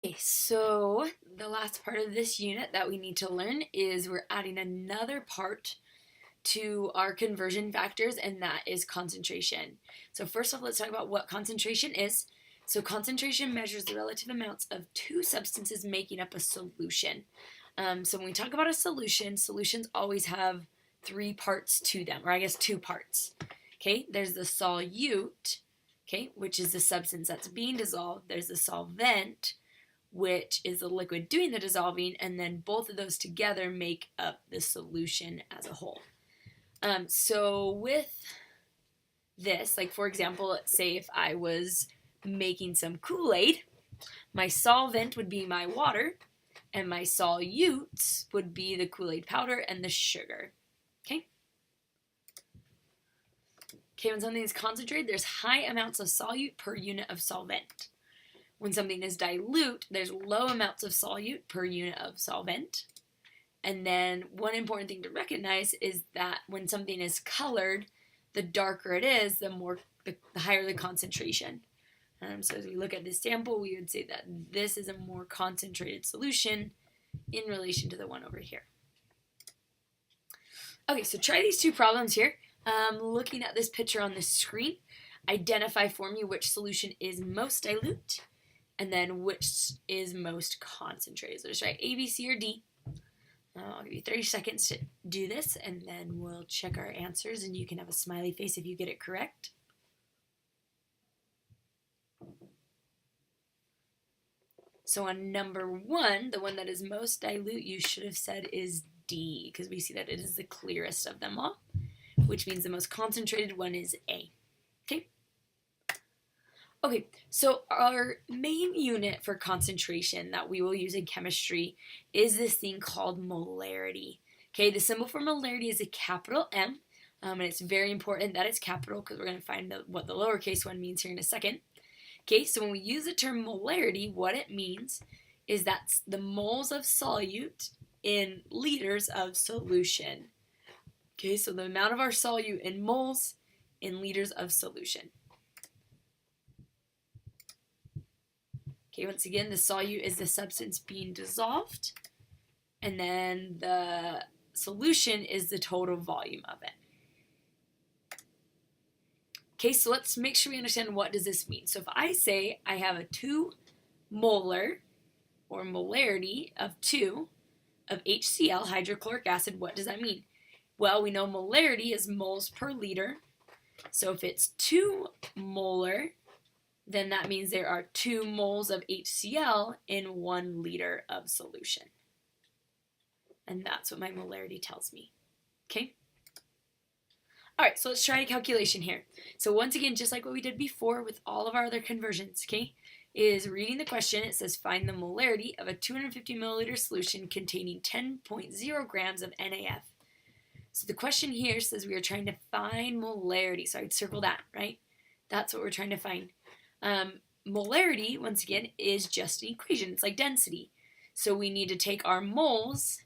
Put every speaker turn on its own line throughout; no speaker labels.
Okay, so the last part of this unit that we need to learn is we're adding another part to our conversion factors, and that is concentration. So first off, let's talk about what concentration is. So concentration measures the relative amounts of two substances making up a solution. So when we talk about a solution, solutions always have three parts to them, or I guess two parts. Okay, there's the solute, okay, which is the substance that's being dissolved. There's the solvent, which is the liquid doing the dissolving, and then both of those together make up the solution as a whole. So with this, like for example, let's say if I was making some Kool-Aid, my solvent would be my water, and my solutes would be the Kool-Aid powder and the sugar. Okay? Okay, when something is concentrated, there's high amounts of solute per unit of solvent. When something is dilute, there's low amounts of solute per unit of solvent. And then one important thing to recognize is that when something is colored, the darker it is, the higher the concentration. So as we look at this sample, we would say that this is a more concentrated solution in relation to the one over here. Okay, so try these two problems here. Looking at this picture on the screen, identify for me which solution is most dilute, and then which is most concentrated. So just try A, B, C, or D. I'll give you 30 seconds to do this, and then we'll check our answers, and you can have a smiley face if you get it correct. So on number one, the one that is most dilute, you should have said is D, because we see that it is the clearest of them all, which means the most concentrated one is A. Okay? Okay, so our main unit for concentration that we will use in chemistry is this thing called molarity. Okay, the symbol for molarity is a capital M, and it's very important that it's capital because we're going to find what the lowercase one means here in a second. Okay, so when we use the term molarity, what it means is that's the moles of solute in liters of solution. Okay, so the amount of our solute in moles in liters of solution. Okay, once again, the solute is the substance being dissolved, and then the solution is the total volume of it. Okay, so let's make sure we understand what does this mean. So if I say I have a 2 molar, or molarity of 2 of HCl, hydrochloric acid, what does that mean? Well, we know molarity is moles per liter. So if it's 2 molar, then that means there are 2 moles of HCl in 1 liter of solution. And that's what my molarity tells me. Okay? Alright, so let's try a calculation here. So once again, just like what we did before with all of our other conversions, okay, is reading the question. It says find the molarity of a 250 milliliter solution containing 10.0 grams of NaF. So the question here says we are trying to find molarity. So I'd circle that, right? That's what we're trying to find. Molarity, once again, is just an equation. It's like density. So we need to take our moles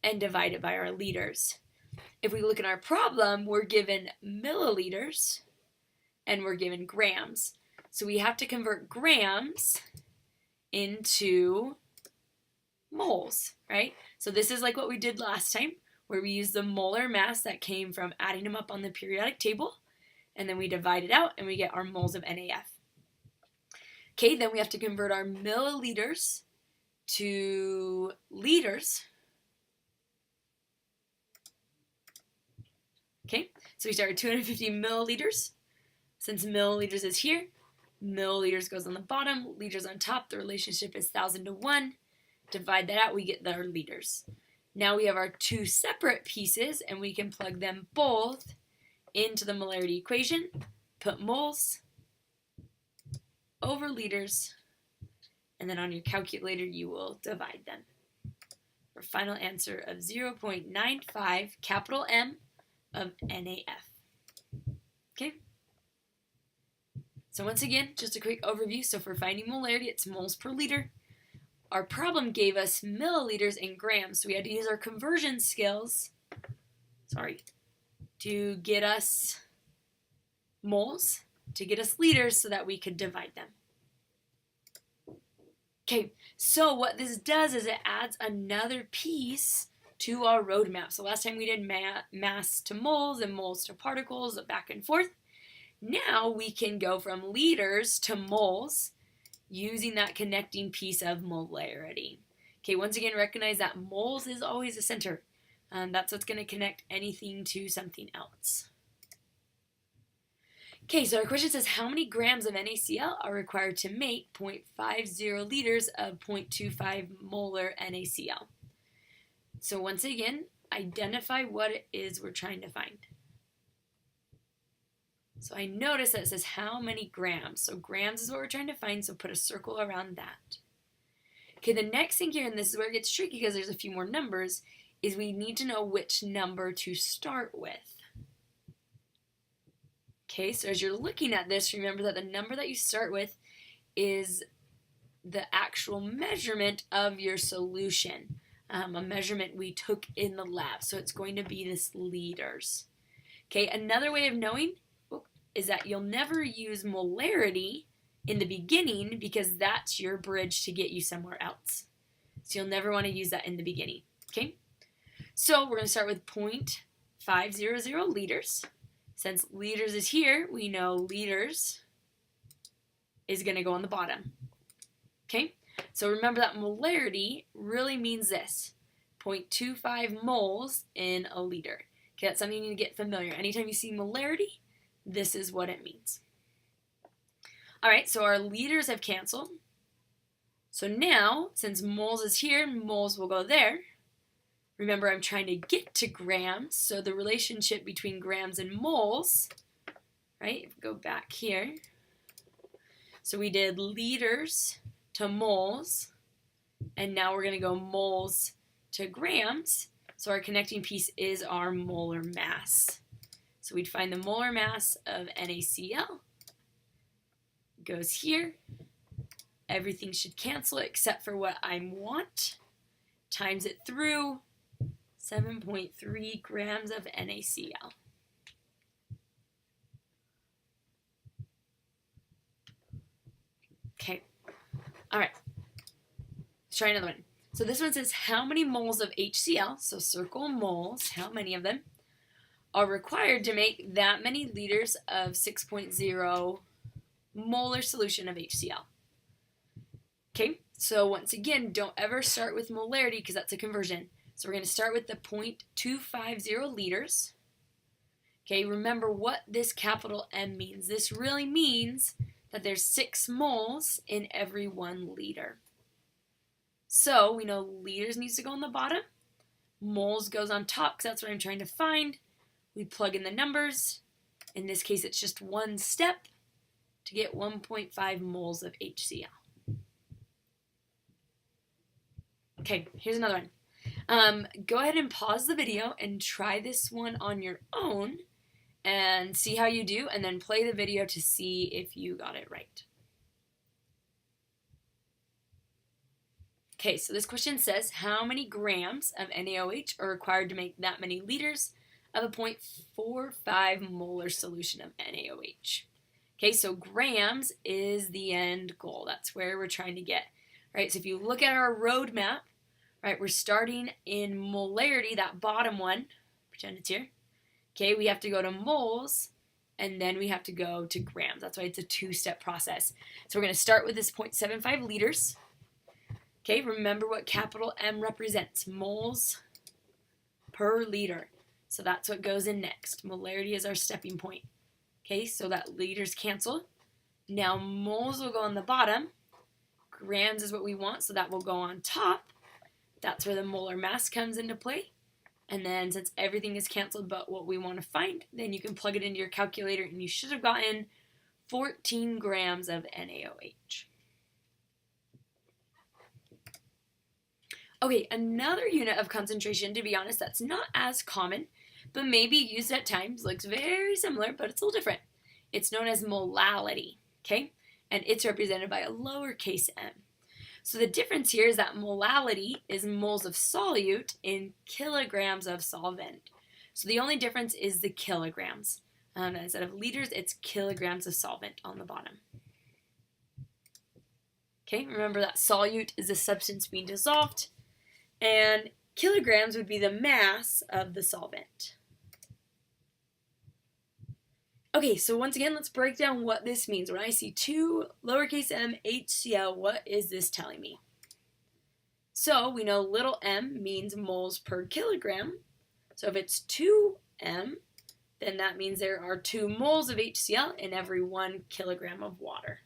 and divide it by our liters. If we look at our problem, we're given milliliters and we're given grams. So we have to convert grams into moles, right? So this is like what we did last time, where we used the molar mass that came from adding them up on the periodic table, and then we divide it out and we get our moles of NaF. Okay, then we have to convert our milliliters to liters. Okay, so we start with 250 milliliters. Since milliliters is here, milliliters goes on the bottom, liters on top. The relationship is 1,000 to 1. Divide that out, we get our liters. Now we have our 2 separate pieces, and we can plug them both into the molarity equation. Put moles over liters, and then on your calculator you will divide them. For a final answer of 0.95 capital M of NaF. Okay? So once again, just a quick overview. So for finding molarity, it's moles per liter. Our problem gave us milliliters in grams, so we had to use our conversion skills, to get us moles, to get us liters so that we could divide them. Okay, so what this does is it adds another piece to our roadmap. So last time we did mass to moles and moles to particles, back and forth. Now we can go from liters to moles using that connecting piece of molarity. Okay, once again, recognize that moles is always the center. That's what's going to connect anything to something else. Okay, so our question says how many grams of NaCl are required to make 0.50 liters of 0.25 molar NaCl? So once again, identify what it is we're trying to find. So I notice that it says how many grams. So grams is what we're trying to find, so put a circle around that. Okay, the next thing here, and this is where it gets tricky because there's a few more numbers, is we need to know which number to start with. Okay, so as you're looking at this, remember that the number that you start with is the actual measurement of your solution, a measurement we took in the lab. So it's going to be this liters. Okay, another way of knowing is that you'll never use molarity in the beginning because that's your bridge to get you somewhere else. So you'll never want to use that in the beginning. Okay, so we're going to start with 0.500 liters. Since liters is here, we know liters is going to go on the bottom. Okay, so remember that molarity really means this, 0.25 moles in a liter. Okay, that's something you need to get familiar. Anytime you see molarity, this is what it means. All right, so our liters have canceled. So now, since moles is here, moles will go there. Remember, I'm trying to get to grams, so the relationship between grams and moles, right? Go back here. So we did liters to moles, and now we're going to go moles to grams. So our connecting piece is our molar mass. So we'd find the molar mass of NaCl. Goes here. Everything should cancel except for what I want. Times it through. 7.3 grams of NaCl. Okay, all right, let's try another one. So this one says how many moles of HCl, so circle moles, how many of them, are required to make that many liters of 6.0 molar solution of HCl. Okay, so once again, don't ever start with molarity because that's a conversion. So we're going to start with the 0.250 liters. Okay, remember what this capital M means. This really means that there's 6 moles in every 1 liter. So we know liters needs to go on the bottom. Moles goes on top because that's what I'm trying to find. We plug in the numbers. In this case, it's just one step to get 1.5 moles of HCl. Okay, here's another one. Go ahead and pause the video and try this one on your own and see how you do, and then play the video to see if you got it right. Okay, so this question says, how many grams of NaOH are required to make that many liters of a 0.45 molar solution of NaOH? Okay, so grams is the end goal. That's where we're trying to get. Right, so if you look at our roadmap, right, we're starting in molarity, that bottom one, pretend it's here. Okay, we have to go to moles, and then we have to go to grams. That's why it's a 2-step process. So we're going to start with this 0.75 liters. Okay, remember what capital M represents, moles per liter. So that's what goes in next. Molarity is our stepping point. Okay, so that liters cancel. Now moles will go on the bottom. Grams is what we want, so that will go on top. That's where the molar mass comes into play. And then since everything is canceled but what we want to find, then you can plug it into your calculator and you should have gotten 14 grams of NaOH. Okay, another unit of concentration, to be honest, that's not as common, but maybe used at times, looks very similar, but it's a little different. It's known as molality, okay? And it's represented by a lowercase m. So the difference here is that molality is moles of solute in kilograms of solvent. So the only difference is the kilograms. Instead of liters, it's kilograms of solvent on the bottom. Okay, remember that solute is the substance being dissolved, and kilograms would be the mass of the solvent. Okay, so once again, let's break down what this means. When I see 2 lowercase m HCl, what is this telling me? So we know little m means moles per kilogram. So if it's 2m, then that means there are 2 moles of HCl in every 1 kilogram of water.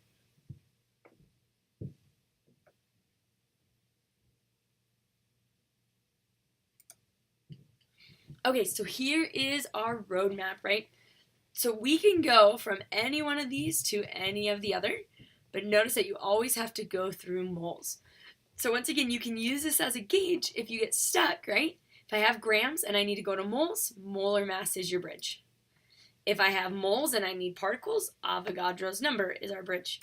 Okay, so here is our roadmap, right? So we can go from any one of these to any of the other, but notice that you always have to go through moles. So once again, you can use this as a gauge if you get stuck, right? If I have grams and I need to go to moles, molar mass is your bridge. If I have moles and I need particles, Avogadro's number is our bridge.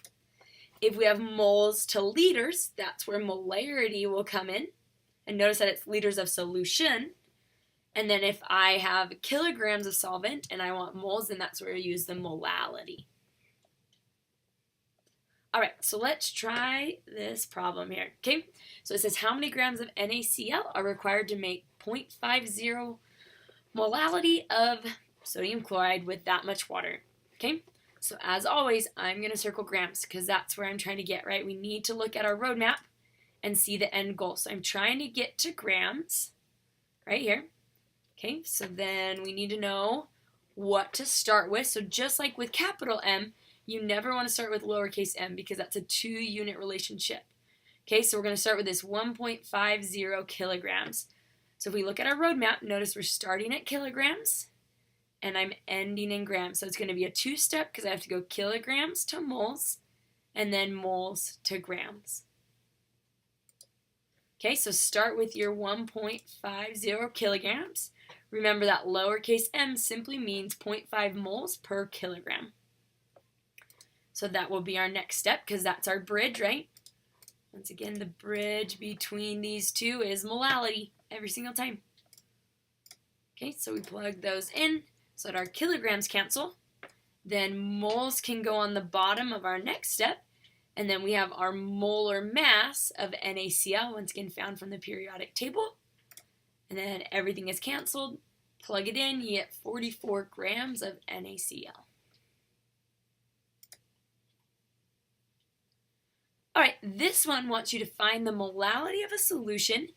If we have moles to liters, that's where molarity will come in. And notice that it's liters of solution. And then if I have kilograms of solvent and I want moles, then that's where I use the molality. All right, so let's try this problem here. Okay, so it says how many grams of NaCl are required to make 0.50 molality of sodium chloride with that much water. Okay, so as always, I'm going to circle grams because that's where I'm trying to get, right? We need to look at our roadmap and see the end goal. So I'm trying to get to grams right here. Okay, so then we need to know what to start with. So just like with capital M, you never want to start with lowercase m because that's a 2-unit relationship. Okay, so we're going to start with this 1.50 kilograms. So if we look at our roadmap, notice we're starting at kilograms and I'm ending in grams. So it's going to be a 2-step because I have to go kilograms to moles and then moles to grams. Okay, so start with your 1.50 kilograms. Remember that lowercase m simply means 0.5 moles per kilogram. So that will be our next step because that's our bridge, right? Once again, the bridge between these two is molality every single time. Okay, so we plug those in so that our kilograms cancel. Then moles can go on the bottom of our next step. And then we have our molar mass of NaCl, once again found from the periodic table. And then everything is canceled. Plug it in, you get 44 grams of NaCl. All right, this one wants you to find the molality of a solution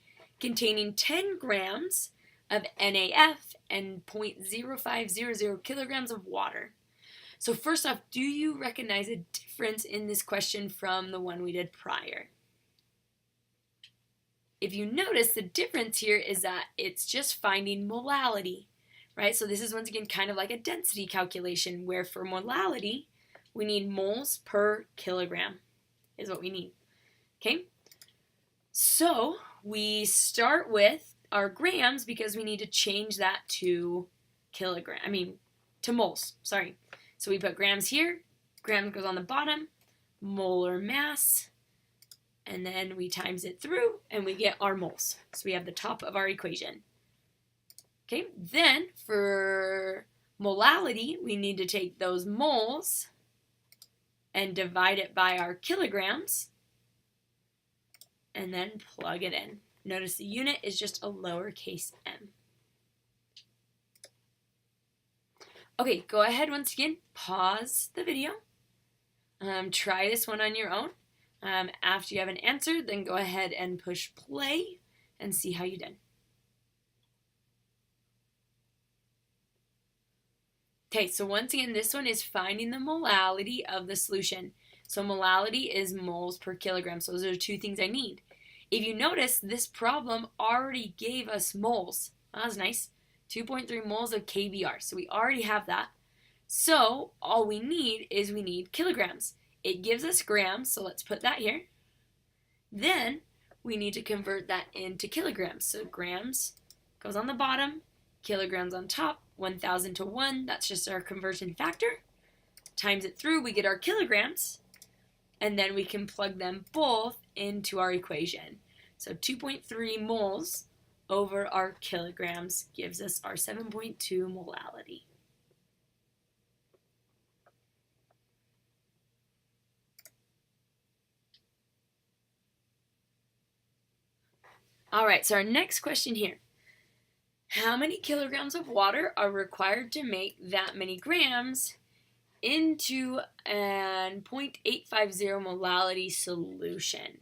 containing 10 grams of NaF and 0.0500 kilograms of water. So first off, do you recognize a difference in this question from the one we did prior? If you notice, the difference here is that it's just finding molality, right? So this is once again kind of like a density calculation where for molality, we need moles per kilogram is what we need, okay? So we start with our grams because we need to change that to to moles, sorry. So we put grams here, grams goes on the bottom, molar mass, and then we times it through and we get our moles. So we have the top of our equation. Okay, then for molality, we need to take those moles and divide it by our kilograms and then plug it in. Notice the unit is just a lowercase m. Okay, go ahead once again, pause the video, try this one on your own. After you have an answer, then go ahead and push play and see how you did. Okay, so once again, this one is finding the molality of the solution. So molality is moles per kilogram. So those are 2 things I need. If you notice, this problem already gave us moles. That was nice. 2.3 moles of KBr. So we already have that. So all we need is kilograms. It gives us grams, so let's put that here. Then we need to convert that into kilograms. So grams goes on the bottom, kilograms on top, 1,000 to 1. That's just our conversion factor. Times it through, we get our kilograms. And then we can plug them both into our equation. So 2.3 moles over our kilograms gives us our 7.2 molality. All right, so our next question here. How many kilograms of water are required to make that many grams into an 0.850 molality solution?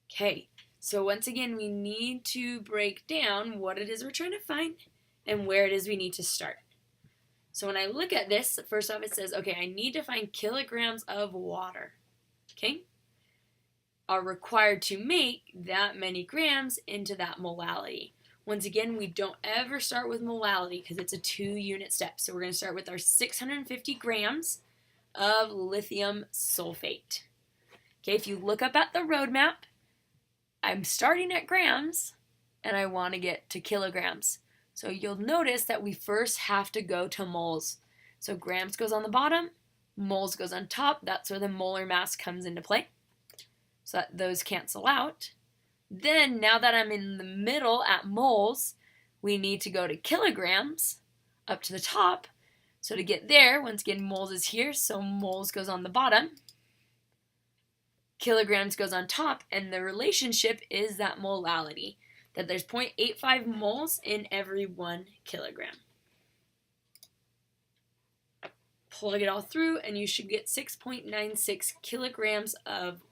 Okay, so once again, we need to break down what it is we're trying to find and where it is we need to start. So when I look at this, first off it says, okay, I need to find kilograms of water, okay, are required to make that many grams into that molality. Once again, we don't ever start with molality because it's a 2-unit step. So we're going to start with our 650 grams of lithium sulfate. Okay, if you look up at the roadmap, I'm starting at grams and I want to get to kilograms. So you'll notice that we first have to go to moles. So grams goes on the bottom, moles goes on top. That's where the molar mass comes into play. So that those cancel out. Then, now that I'm in the middle at moles, we need to go to kilograms up to the top. So to get there, once again, moles is here, so moles goes on the bottom. Kilograms goes on top, and the relationship is that molality, that there's 0.85 moles in every 1 kilogram. Plug it all through, and you should get 6.96 kilograms of